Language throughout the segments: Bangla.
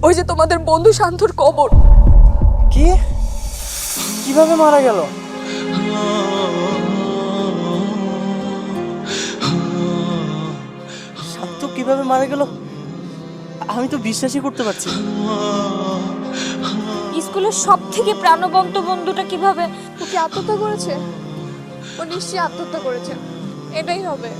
ওই যে তোমাদের বন্ধু শান্তর কবর। কি? কিভাবে মারা গেল? শান্ত কিভাবে মারা গেল? আমি তো বিশ্বাসই করতে পারছি না। স্কুলের সব থেকে প্রাণবন্ত বন্ধুটা কিভাবে? ও কি আত্মহত্যা করেছে? ও নিশ্চয়ই আত্মহত্যা করেছে, এটাই হবে।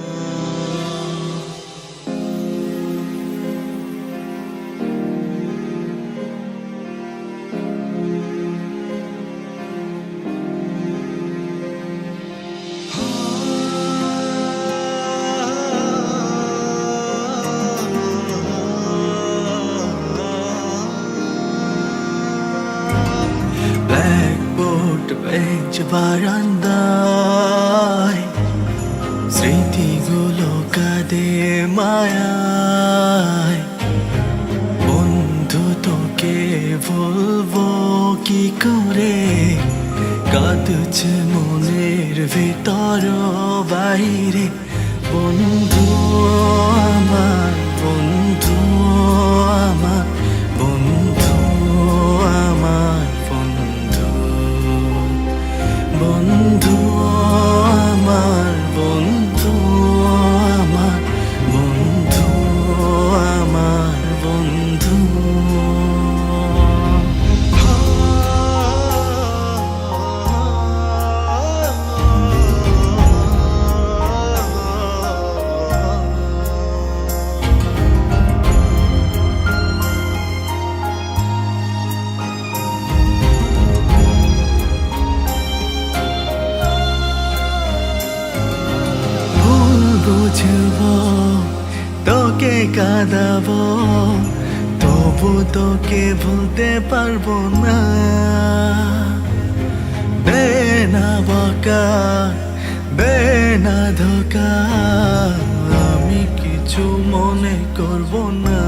ব্ল্যাকবোর্ড বেঞ্চ বারান্দায় স্মৃতিগুলো কাঁদে মায়ায়। বন্ধু তোকে বলবো কি করে, কাঁদছে মনের ভিতর বাইরে। বন্ধু আমার, বন্ধু আমার, বন্ধু আমার, বন্ধু, বন্ধু আমার, বন্ধু আমার, বন্ধু আমার, বন্ধু। ভুল বুঝবো, তোকে কাঁদাবো, তবু তোকে ভুলতে পারবো না। দে না বকা, দে না ধোকা, আমি কিছু মনে করবো না।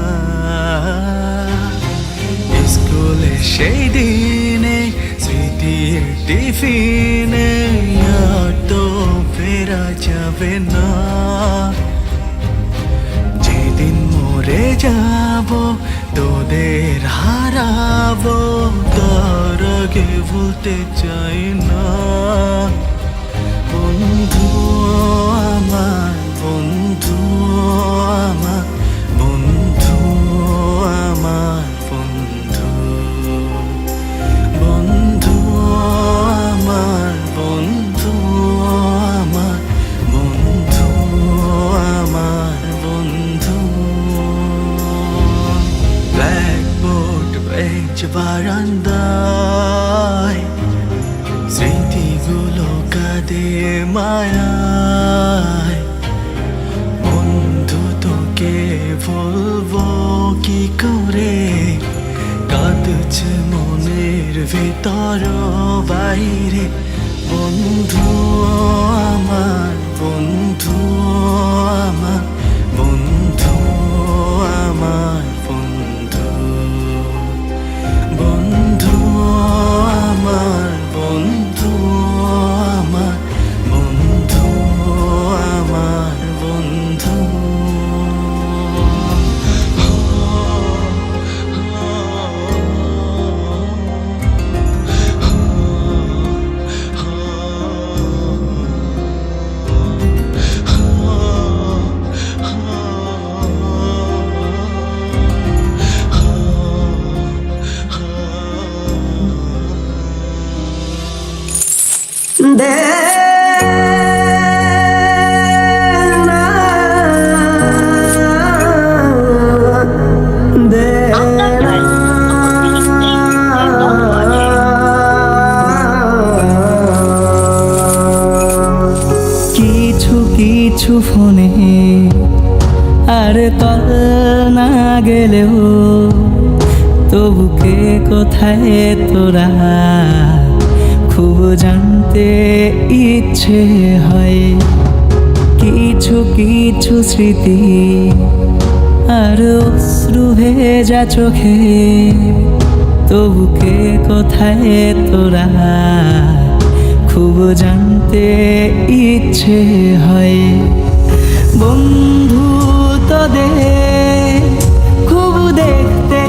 স্কুলে সেই দিনে স্মৃতির টিফিনে আর তো ফেরা যাবে না। যেদিন মরে যাব তোদের হারাবো, তার আগে ভুলতে চাই না। বন্ধু আমার, বন্ধু আমার, বন্ধু আমার, বন্ধু, বন্ধু আমার, বন্ধু আমার, বন্ধু আমার, বন্ধু। ব্ল্যাকবোর্ড বেঞ্চ বারান্দায় স্মৃতিগুলো কাঁদে মায়ায়। বন্ধু তোকে বলবো কি করে, কাঁদছে মনের ভিতর বাইরে। বন্ধু আমার, বন্ধু আমার, বন্ধু আমার, বন্ধু, বন্ধু আমার, বন্ধু আমার, বন্ধু আমার, বন্ধু। কিছু কিছু ফোনে আর কল না গেলেও তবু কে কোথায় তোরা খুব জানতে ইচ্ছে হয়। কিছু কিছু স্মৃতি আর অশ্রু ভেজা চোখে তবু কে কোথায় তোরা খুব জানতে ইচ্ছে হয়। বন্ধু তোদের খুব দেখতে